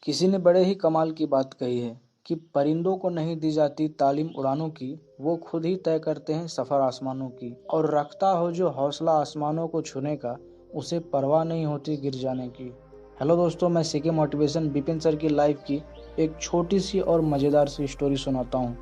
किसी ने बड़े ही कमाल की बात कही है कि परिंदों को नहीं दी जाती तालीम उड़ानों की, वो खुद ही तय करते हैं सफ़र आसमानों की। और रखता हो जो हौसला आसमानों को छूने का, उसे परवाह नहीं होती गिर जाने की। हेलो दोस्तों, मैं सीके मोटिवेशन विपिन सर की लाइफ की एक छोटी सी और मज़ेदार सी स्टोरी सुनाता हूँ।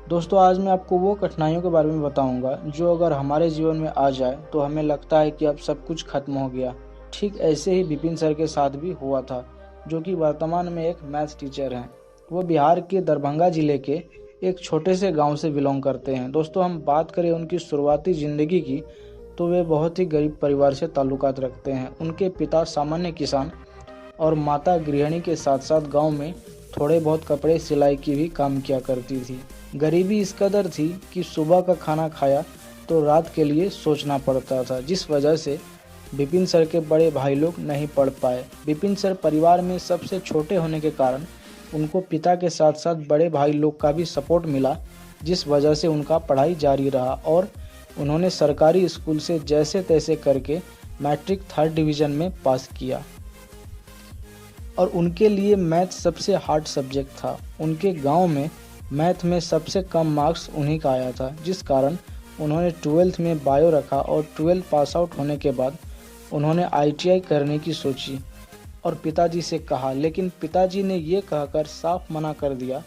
दोस्तों, आज मैं आपको वो कठिनाइयों के बारे में बताऊंगा जो अगर हमारे जीवन में आ जाए तो हमें लगता है कि अब सब कुछ खत्म हो गया। ठीक ऐसे ही विपिन सर के साथ भी हुआ था, जो कि वर्तमान में एक मैथ्स टीचर हैं। वो बिहार के दरभंगा जिले के एक छोटे से गांव से बिलोंग करते हैं। दोस्तों, हम बात करें उनकी शुरुआती ज़िंदगी की, तो वे बहुत ही गरीब परिवार से ताल्लुकात रखते हैं। उनके पिता सामान्य किसान और माता गृहिणी के साथ साथ गांव में थोड़े बहुत कपड़े सिलाई की भी काम किया करती थी। गरीबी इस कदर थी कि सुबह का खाना खाया तो रात के लिए सोचना पड़ता था, जिस वजह से विपिन सर के बड़े भाई लोग नहीं पढ़ पाए। विपिन सर परिवार में सबसे छोटे होने के कारण उनको पिता के साथ साथ बड़े भाई लोग का भी सपोर्ट मिला, जिस वजह से उनका पढ़ाई जारी रहा और उन्होंने सरकारी स्कूल से जैसे तैसे करके मैट्रिक 3rd डिवीज़न में पास किया। और उनके लिए मैथ सबसे हार्ड सब्जेक्ट था। उनके गांव में मैथ में सबसे कम मार्क्स उन्हीं का आया था, जिस कारण उन्होंने 12th में बायो रखा और 12th पास आउट होने के बाद उन्होंने ITI करने की सोची और पिताजी से कहा, लेकिन पिताजी ने ये कहकर साफ मना कर दिया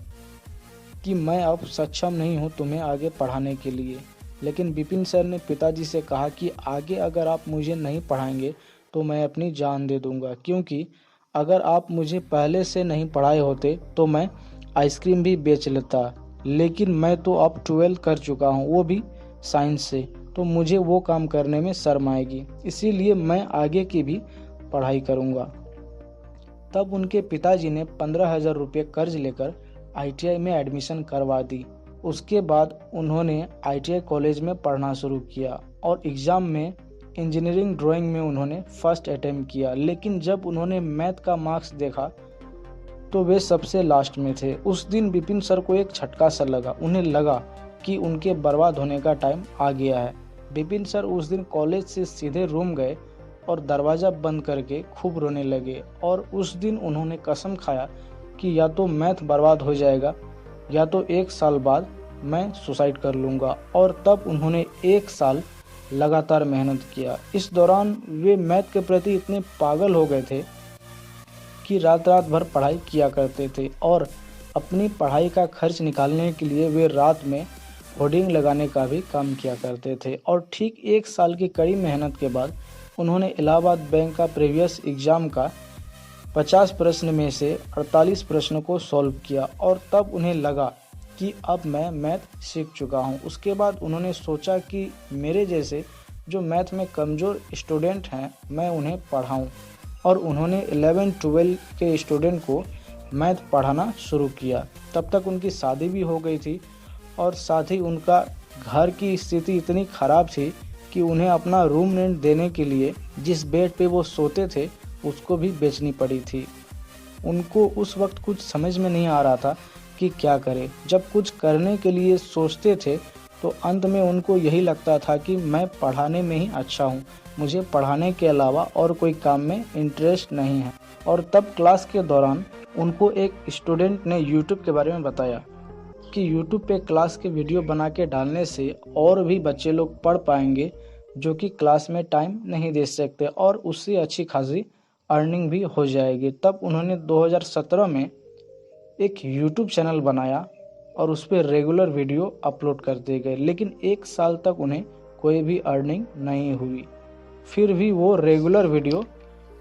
कि मैं अब सक्षम नहीं हूँ तुम्हें आगे पढ़ाने के लिए। लेकिन विपिन सर ने पिताजी से कहा कि आगे अगर आप मुझे नहीं पढ़ाएंगे तो मैं अपनी जान दे दूंगा, क्योंकि अगर आप मुझे पहले से नहीं पढ़ाए होते तो मैं आइसक्रीम भी बेच लेता, लेकिन मैं तो अब 12 कर चुका हूँ, वो भी साइंस से, तो मुझे वो काम करने में शर्म आएगी, इसीलिए मैं आगे की भी पढ़ाई करूँगा। तब उनके पिताजी ने 15,000 रुपये कर्ज लेकर ITI में एडमिशन करवा दी। उसके बाद उन्होंने ITI कॉलेज में पढ़ना शुरू किया और एग्ज़ाम में इंजीनियरिंग ड्राइंग में उन्होंने फर्स्ट अटेम्प्ट किया। लेकिन जब उन्होंने मैथ का मार्क्स देखा तो वे सबसे लास्ट में थे। उस दिन विपिन सर को एक झटका सा लगा। उन्हें लगा कि उनके बर्बाद होने का टाइम आ गया है। विपिन सर उस दिन कॉलेज से सीधे रूम गए और दरवाज़ा बंद करके खूब रोने लगे और उस दिन उन्होंने कसम खाया कि या तो मैथ बर्बाद हो जाएगा या तो 1 साल बाद मैं सुसाइड कर लूँगा। और तब उन्होंने 1 साल लगातार मेहनत किया। इस दौरान वे मैथ के प्रति इतने पागल हो गए थे कि रात रात भर पढ़ाई किया करते थे और अपनी पढ़ाई का खर्च निकालने के लिए वे रात में होर्डिंग लगाने का भी काम किया करते थे। और ठीक 1 साल की कड़ी मेहनत के बाद उन्होंने इलाहाबाद बैंक का प्रीवियस एग्ज़ाम का 50 प्रश्न में से 48 प्रश्नों को सॉल्व किया और तब उन्हें लगा कि अब मैं मैथ सीख चुका हूँ। उसके बाद उन्होंने सोचा कि मेरे जैसे जो मैथ में कमज़ोर स्टूडेंट हैं मैं उन्हें पढ़ाऊँ, और उन्होंने 11-12 के स्टूडेंट को मैथ पढ़ाना शुरू किया। तब तक उनकी शादी भी हो गई थी और साथ ही उनका घर की स्थिति इतनी ख़राब थी कि उन्हें अपना रूम रेंट देने के लिए जिस बेड पे वो सोते थे उसको भी बेचनी पड़ी थी। उनको उस वक्त कुछ समझ में नहीं आ रहा था कि क्या करें। जब कुछ करने के लिए सोचते थे तो अंत में उनको यही लगता था कि मैं पढ़ाने में ही अच्छा हूँ, मुझे पढ़ाने के अलावा और कोई काम में इंटरेस्ट नहीं है। और तब क्लास के दौरान उनको एक स्टूडेंट ने YouTube के बारे में बताया कि YouTube पे क्लास के वीडियो बना के डालने से और भी बच्चे लोग पढ़ पाएंगे जो कि क्लास में टाइम नहीं दे सकते, और उससे अच्छी खासी अर्निंग भी हो जाएगी। तब उन्होंने 2017 में एक YouTube चैनल बनाया और उस पर रेगुलर वीडियो अपलोड करते गए, लेकिन 1 साल तक उन्हें कोई भी अर्निंग नहीं हुई। फिर भी वो रेगुलर वीडियो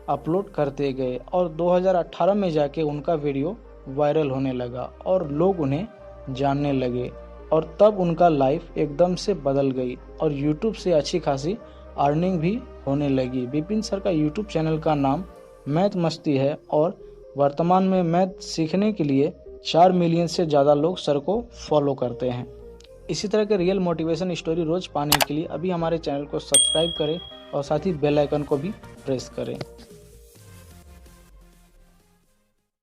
अपलोड करते गए और 2018 में जाके उनका वीडियो वायरल होने लगा और लोग उन्हें जानने लगे, और तब उनका लाइफ एकदम से बदल गई और YouTube से अच्छी खासी अर्निंग भी होने लगी। विपिन सर का YouTube चैनल का नाम मैथ मस्ती है और वर्तमान में मैथ सीखने के लिए 4 मिलियन से ज़्यादा लोग सर को फॉलो करते हैं। इसी तरह के रियल मोटिवेशन स्टोरी रोज़ पाने के लिए अभी हमारे चैनल को सब्सक्राइब करें और साथ ही बेल आइकन को भी प्रेस करें।